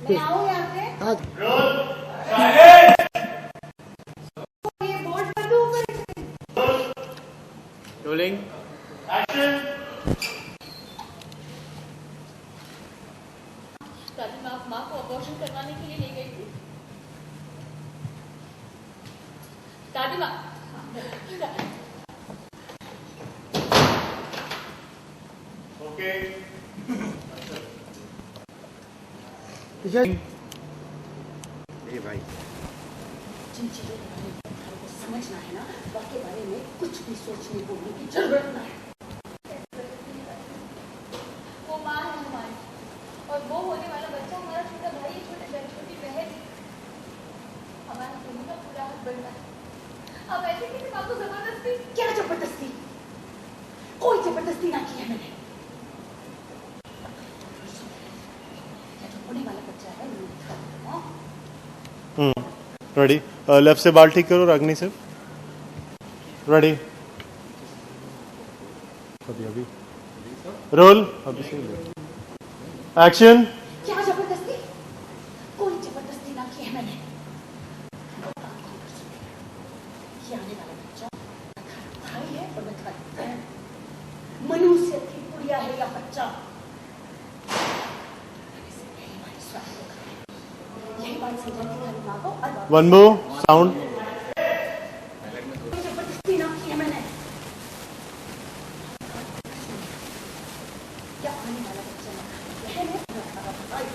पे आओ यहाँ पे। हाँ ये बोर्ड कर दो ऊपर। रोलिंग दादी माँ को अबॉर्शन करवाने के लिए ले गई थी। दादी माँ ओके ए भाई जिन चीजों के बारे में को समझना है ना, उसके बारे में कुछ भी सोचने बोलने की जरूरत ना है। वो माँ है हमारी, और वो होने वाला बच्चा हमारा छोटा भाई, छोटी बहन, हमारा दोनों का पूरा हाथ बनता है। अब ऐसे किसी माँ को जबरदस्ती? क्या जबरदस्ती? कोई जबरदस्ती ना की है मैंने। जो होने वाला बच्चा है रेडी लेफ्ट से बाल ठीक करो रागनी से रेडी अभी रोल अभी से एक्शन क्या जबरदस्ती? कोई जबरदस्ती ना की है मैंने। ये आने वाला बच्चा भाई है और मैं तुम्हारी बहन। मनुष्य की गुड़िया है या बच्चा? यही बात समझाती हूँ माँ को। वन मोर साउंड जबरदस्ती ना की है मैंने। क्या आने वाला बच्चा बहन है और तुम्हारा भाई।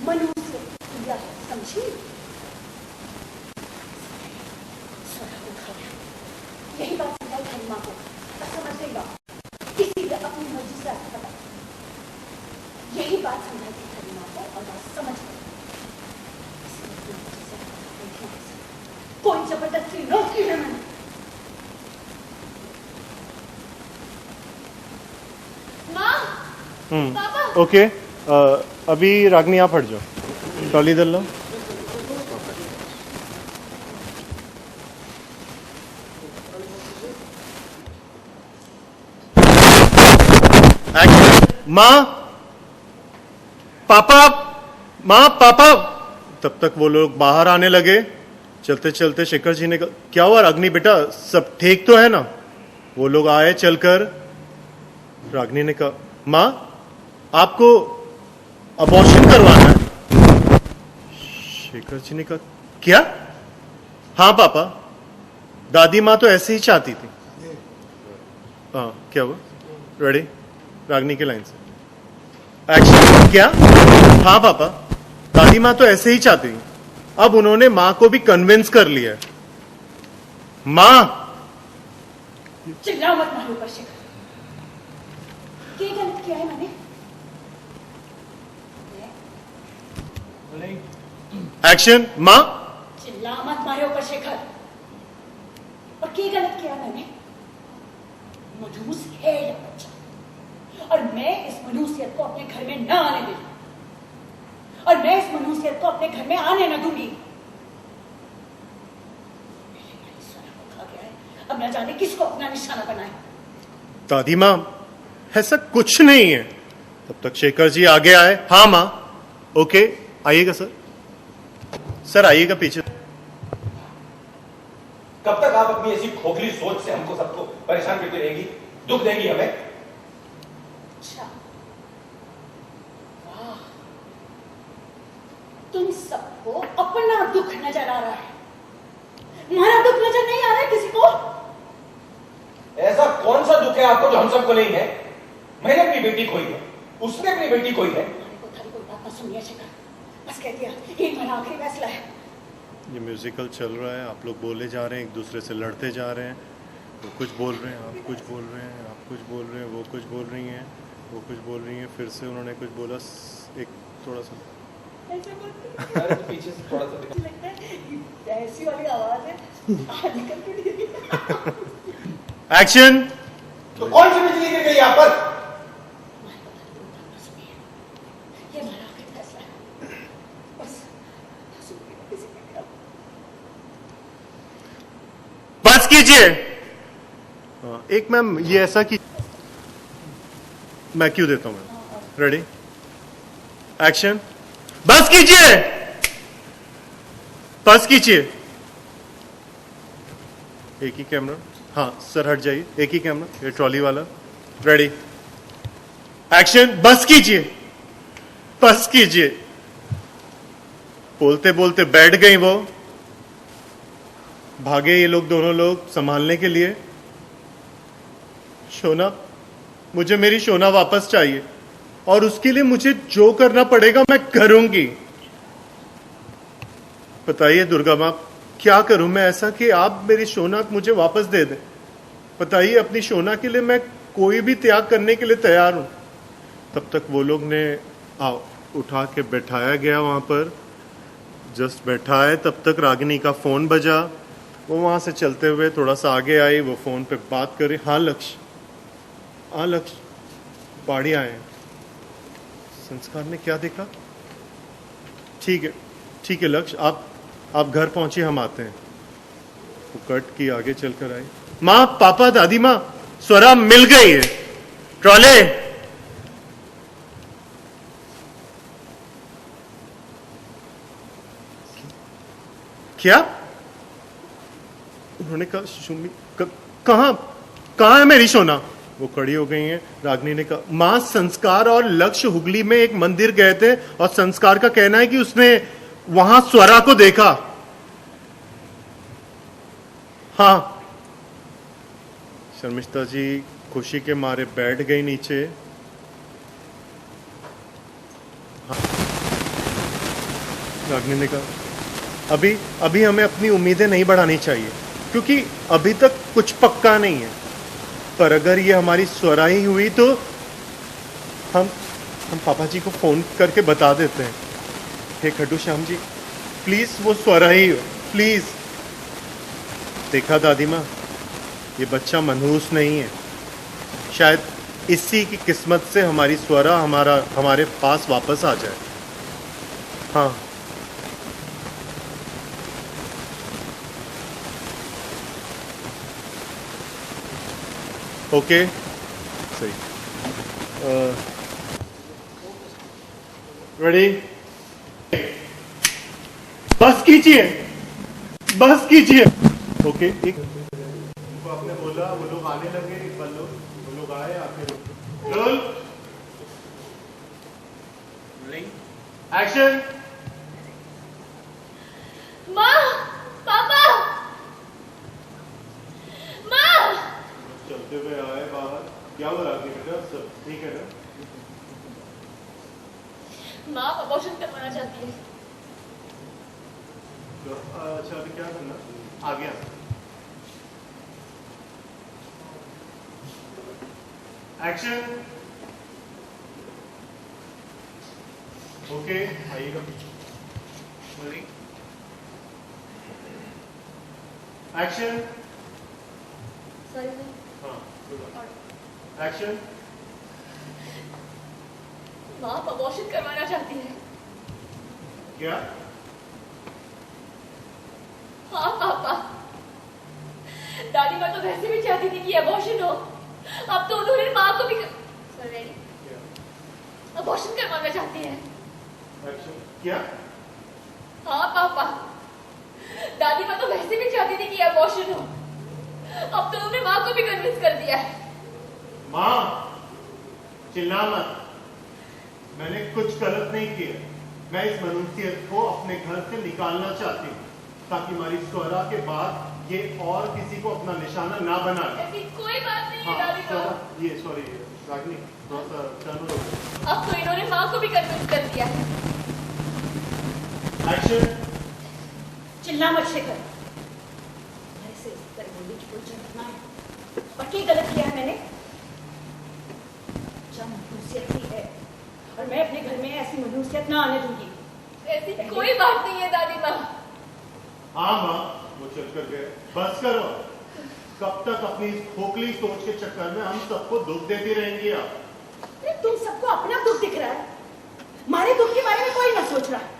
मनुष्य की गुड़िया है, समझी? यही बात समझाई हरी माँ को, समझ गई बात। इसीलिए अपनी मर्जी से ऐसा पता। यही बात समझाई थी हरी माँ को और बात समझ गई। कोई जबरदस्ती न की है मैंने। माँ, पापा। ओके अभी रागनी आप हट जाओ ट्रॉली दल लो माँ पापा माँ पापा तब तक वो लोग बाहर आने लगे। चलते चलते शेखर जी ने कहा क्या हुआ रागनी बेटा सब ठीक तो है ना? वो लोग आए चलकर। रागनी ने कहा माँ आपको अबॉर्शन करवाना है? शेखर जी ने कहा क्या? हाँ पापा दादी माँ तो ऐसे ही चाहती थी। हाँ क्या हुआ? रेडी रागनी के लाइन से एक्शन क्या? हाँ पापा दादी माँ तो ऐसे ही चाहती थी, अब उन्होंने माँ को भी कन्विंस कर लिया है। माँ चिल्लाओ मत मारो पर शेखर। क्या गलत किया है मैंने? एक्शन माँ चिल्ला मत मारो पर शेखर। और क्या गलत किया मैंने? मनुष्य है यह बच्चा, और मैं इस मनुष्य को अपने घर में न आने दूंगी, और मैं इस मनुष्य को अपने घर में आने न दूंगी। अब न जाने किसको अपना निशाना बनाए। दादी माँ ऐसा कुछ नहीं है। तब तक शेखर जी आगे आए। हाँ माँ ओके आइएगा सर। सर आइएगा पीछे। कब तक आप अपनी ऐसी खोखली सोच से हमको सबको परेशान करती रहेगी, दुख देगी हमें? अच्छा वाह, तुम सबको अपना दुख नजर आ रहा है, हमारा दुख नजर नहीं आ रहा है किसी को? ऐसा कौन सा दुख है आपको जो हम सबको नहीं है? मैंने अपनी बेटी खोई है, उसने अपनी बेटी खोई है। कोई बात मत सुनिए शेखर, बस कह दिया ये हमारा आखिरी फैसला है। ये म्यूजिकल चल रहा है, आप लोग बोले जा रहे हैं, एक दूसरे से लड़ते जा रहे हैं। वो कुछ बोल रहे हैं, आप कुछ बोल रहे हैं, आप कुछ बोल रहे हैं, वो कुछ बोल रही हैं, वो कुछ बोल रही हैं, फिर से उन्होंने कुछ बोला। एक थोड़ा सा पीछे से थोड़ा सा लगता है ऐसी वाली आवाज है निकल के एक्शन। तो कौन सी बिजली गिर गई यहाँ पर? ये हमारा आखिरी फैसला है, बस बस कीजिए। एक मैम ये ऐसा कि मैं क्यों देता हूँ मैम। Ready action. बस कीजिए, बस कीजिए। एक ही कैमरा, हाँ सर हट जाइए, एक ही कैमरा, ये ट्रॉली वाला। Ready, action. बस कीजिए, बस कीजिए। बोलते बोलते बैठ गई वो, भागे ये लोग, दोनों लोग संभालने के लिए। शोना, मुझे मेरी शोना वापस चाहिए और उसके लिए मुझे जो करना पड़ेगा मैं करूंगी। बताइए दुर्गा माँ, क्या करूं मैं ऐसा कि आप मेरी शोना मुझे वापस दे दें? बताइए, अपनी शोना के लिए मैं कोई भी त्याग करने के लिए तैयार हूं। तब तक वो लोग ने उठा के बैठाया गया वहां पर। जस्ट बैठा है तब तक रागिनी का फोन बजा। वो वहां से चलते हुए थोड़ा सा आगे आई, वो फोन पे बात कर रही। हाँ लक्ष्य, हाँ लक्ष्य, बाड़ी आए हैं। संस्कार ने क्या देखा? ठीक है, ठीक है लक्ष्य, आप घर पहुंचिए, हम आते हैं। वो कट की आगे चलकर आई। माँ, पापा, दादी माँ, स्वरा मिल गई है। ट्रॉले, क्या? उन्होंने कहा सुमी, कहाँ है मेरी सोना? वो खड़ी हो गई हैं। रागिनी ने कहा, मां, संस्कार और लक्ष्य हुगली में एक मंदिर गए थे और संस्कार का कहना है कि उसने वहां स्वरा को देखा। हाँ। शर्मिष्ठा जी खुशी के मारे बैठ गई नीचे। हाँ। रागिनी ने कहा, अभी हमें अपनी उम्मीदें नहीं बढ़ानी चाहिए, क्योंकि अभी तक कुछ पक्का नहीं है। पर अगर ये हमारी स्वरा ही हुई तो हम पापा जी को फोन करके बता देते हैं। हे खड्डू श्याम जी, प्लीज वो स्वरा ही हो, प्लीज। देखा दादी माँ, ये बच्चा मनहूस नहीं है। शायद इसी की किस्मत से हमारी स्वरा हमारे पास वापस आ जाए। हाँ, ओके, सही। रेडी, बस कीजिए, बस कीजिए। ओके, एक उनको आपने बोला, वो लोग आने लगे। वो लोग आए, आके रोल एक्शन। माँ, पापा, माँ। चलते हुए आए बाहर। क्या हो रहा है बेटा? सब ठीक है ना? माँ अबॉर्शन करवाना चाहती है। तो अच्छा, अभी क्या करना? आ गया। एक्शन। ओके, आइएगा। एक्शन। सॉरी। हाँ, एक्शन। माँ अबॉर्शन करवाना चाहती है। क्या? हाँ पापा, दादी माँ तो वैसे भी चाहती थी कि अबॉर्शन हो। अब तो उन्होंने माँ को भी अबॉर्शन करवाना चाहती है। एक्शन। क्या? हाँ पापा, दादी माँ तो वैसे भी चाहती थी कि अबॉर्शन हो। अब तो उन्होंने माँ को भी कन्विंस कर दिया है। माँ, चिल्ला मत। मैंने कुछ गलत नहीं किया। मैं इस मनुष्यत को अपने घर से निकालना चाहती हूँ, ताकि हमारी स्वरा के बाद ये और किसी को अपना निशाना ना बना ले। ऐसी कोई बात नहीं है हाँ, दादी माँ। ये सॉरी रागिनी, थोड़ा सा टर्न हो। अब तो इन्होंने माँ को भी कन्विंस कर दिया है। एक्शन। चिल्ला मत शेखर, ऐसे बोलने की कोई जरूरत ना है। पक्की गलत किया है मैंने। जब मनुष्यत ही है और मैं अपने घर में ऐसी मनुष्यत ना आने दूंगी। ऐसी कोई बात नहीं है दादी माँ। हाँ माँ, वो चल कर गए। बस करो। कब तक अपनी इस खोखली सोच के चक्कर में हम सबको दुख देती रहेंगी आप? अरे तुम सबको अपना दुख दिख रहा है, हमारे दुख के बारे में कोई ना सोच रहा है।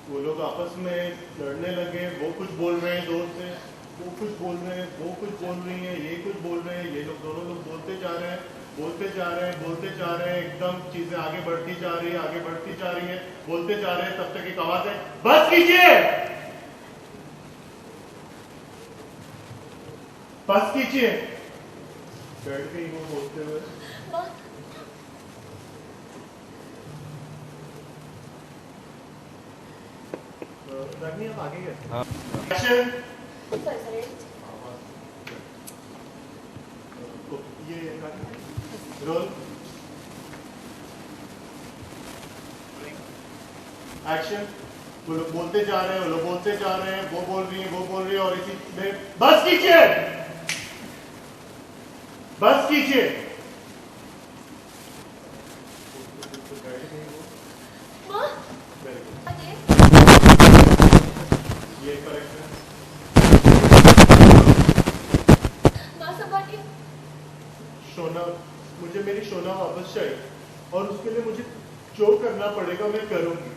वो लोग आपस में लड़ने लगे, वो कुछ बोल रहे हैं जोर से। वो कुछ बोल रहे हैं, वो कुछ बोल रही हैं, ये कुछ बोल रहे हैं, ये लोग दोनों लोग बोलते जा रहे हैं, बोलते जा रहे हैं, बोलते जा रहे हैं, एकदम चीजें आगे बढ़ती जा रही है, आगे बढ़ती जा रही है, बोलते जा रहे हैं, तब तक एक आवाज है, बस कीजिए, बस कीजिए। बैठ गई वो बोलते हुए। माँ, रागिनी आप आगे गए। एक्शन। सॉरी ये रोल। एक्शन। वो लोग बोलते जा रहे हैं, वो लोग बोलते जा रहे हैं, वो बोल रही है, वो बोल रही है, और इसी में बस कीजिए, बस कीजिए। माँ, वेरी गुड, आगे ये करेक्ट है। माँ संभालिए। सोना, मुझे मेरी सोना वापस चाहिए, और उसके लिए मुझे जो करना पड़ेगा मैं करूंगी।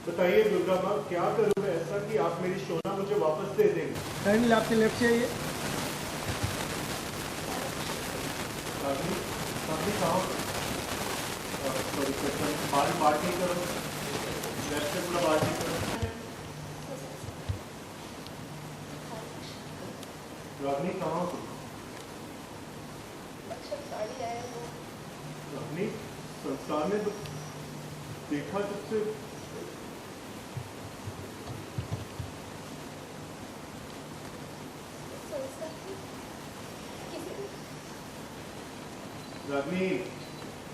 बताइए दुर्गा माँ, क्या करूं मैं ऐसा कि आप मेरी सोना मुझे वापस दे देंगे? काइंडली आपके लेफ्ट से आइए। आपने कहा सॉरी बात नहीं करो, लेफ्ट से पूरा बात नहीं करो। रागनी कहाँ हो? गाड़ी आया वो रागनी संसार में तो देखा सबसे रागनी,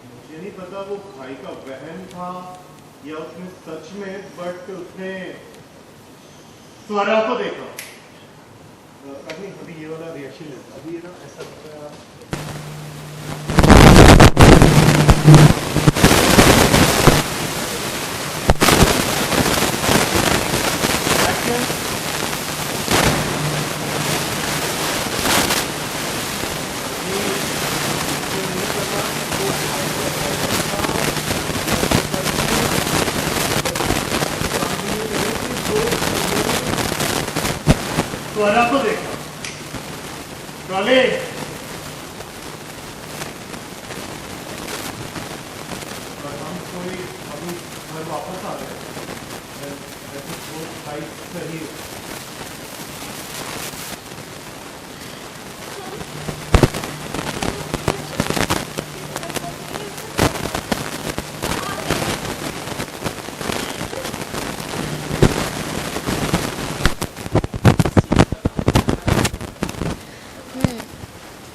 मुझे नहीं पता वो भाई का वहम था या उसने सच में, बट उसने स्वरा को देखा। रागनी अभी ये वाला रिएक्शन लेता, अभी ये ना ऐसा लग रहा है। स्वरा को देखा। ट्रॉली और हम कोई अभी घर वापस आ गए, वो भाई सही है।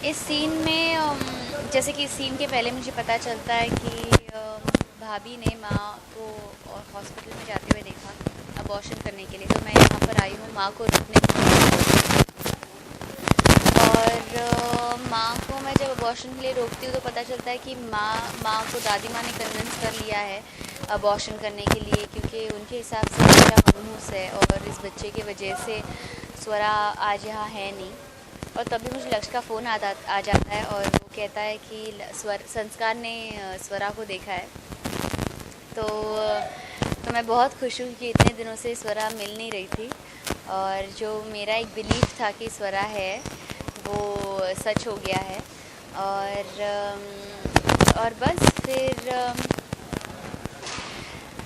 इस सीन में जैसे कि इस सीन के पहले मुझे पता चलता है कि भाभी ने माँ को हॉस्पिटल में जाते हुए देखा अबॉर्शन करने के लिए, तो मैं यहाँ पर आई हूँ माँ को रोकने के लिए। और माँ को मैं जब अबॉर्शन के लिए रोकती हूँ तो पता चलता है कि माँ को दादी माँ ने कन्विंस कर लिया है अबॉर्शन करने के लिए, क्योंकि उनके हिसाब से बच्चा मनहूस है और इस बच्चे की वजह से स्वरा आज यहाँ है नहीं। और तभी मुझे लक्ष्य का फ़ोन आ जाता है और वो कहता है कि संस्कार ने स्वरा को देखा है। तो मैं बहुत खुश हूँ कि इतने दिनों से स्वरा मिल नहीं रही थी, और जो मेरा एक बिलीफ था कि स्वरा है वो सच हो गया है। और बस फिर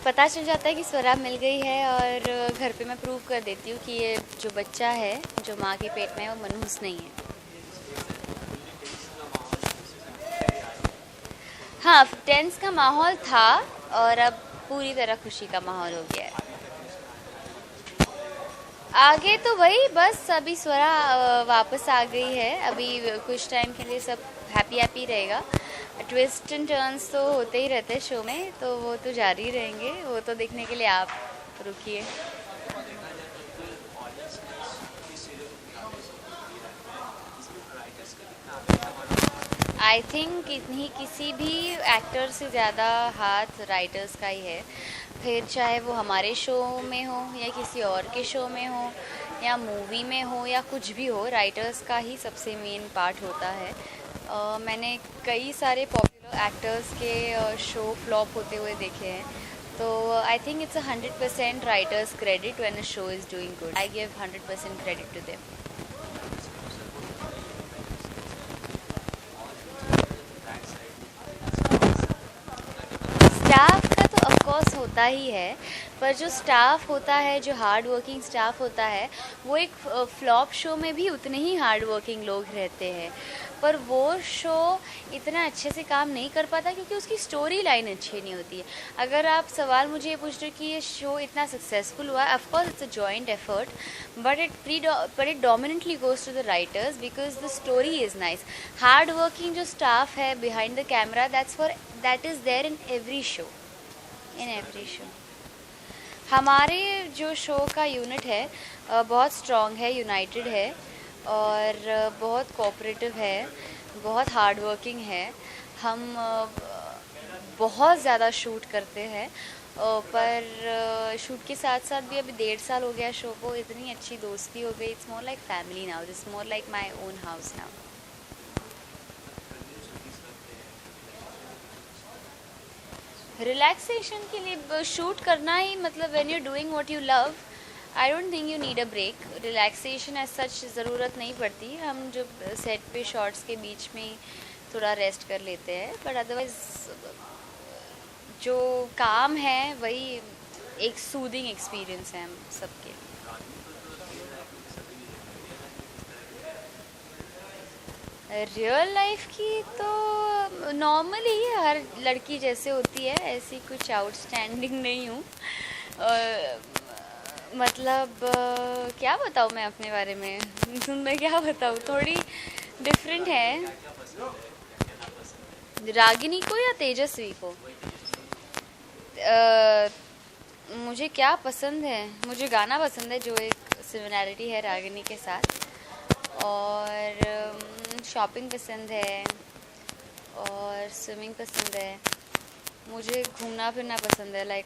पता चल जाता है कि स्वरा मिल गई है, और घर पे मैं प्रूव कर देती हूँ कि ये जो बच्चा है जो माँ के पेट में है वो मनहूस नहीं है। हाँ, टेंस का माहौल था और अब पूरी तरह खुशी का माहौल हो गया है। आगे तो वही बस अभी स्वरा वापस आ गई है, अभी कुछ टाइम के लिए सब हैप्पी रहेगा। ट्विस्ट एंड टर्न्स तो होते ही रहते हैं शो में, तो वो तो जारी रहेंगे, वो तो देखने के लिए आप रुकिए। आई थिंक किसी भी एक्टर से ज़्यादा हाथ राइटर्स का ही है, फिर चाहे वो हमारे शो में हो या किसी और के शो में हो या मूवी में हो या कुछ भी हो, राइटर्स का ही सबसे मेन पार्ट होता है। मैंने कई सारे पॉपुलर एक्टर्स के शो फ्लॉप होते हुए देखे हैं, तो I think it's 100% writers credit when a show is doing good. I give 100% credit to them. होता ही है, पर जो स्टाफ होता है, जो हार्ड वर्किंग स्टाफ होता है, वो एक फ्लॉप शो में भी उतने ही हार्ड वर्किंग लोग रहते हैं, पर वो शो इतना अच्छे से काम नहीं कर पाता क्योंकि उसकी स्टोरी लाइन अच्छी नहीं होती है। अगर आप सवाल मुझे ये पूछ रहे हो कि ये शो इतना सक्सेसफुल हुआ, of course it's a joint effort, but it dominantly goes to the writers because the story is nice. Hard working जो स्टाफ है behind the camera, that is there in every show. हमारे जो show का unit है बहुत strong है, United है और बहुत कोऑपरेटिव है, बहुत हार्ड वर्किंग है। हम बहुत ज़्यादा शूट करते हैं, पर शूट के साथ साथ भी अभी 1.5 साल हो गया शो को, इतनी अच्छी दोस्ती हो गई। It's more like family now, it's more like my own house now. Relaxation के लिए शूट करना ही, मतलब when you doing what you love, I don't think you need a break. Relaxation as such ज़रूरत नहीं पड़ती, हम जब सेट पे शॉट्स के बीच में थोड़ा रेस्ट कर लेते हैं, बट अदरवाइज जो काम है वही एक सूदिंग एक्सपीरियंस है हम सबके। रियल लाइफ की तो नॉर्मली हर लड़की जैसे होती है, ऐसी कुछ आउटस्टैंडिंग नहीं हूँ। मतलब क्या बताऊँ मैं अपने बारे में, मैं क्या बताऊँ, थोड़ी डिफरेंट है। रागिनी को या तेजस्वी को? मुझे क्या पसंद है, मुझे गाना पसंद है जो एक सिमिलैरिटी है रागिनी के साथ, और शॉपिंग पसंद है और स्विमिंग पसंद है। मुझे घूमना फिरना पसंद है, लाइक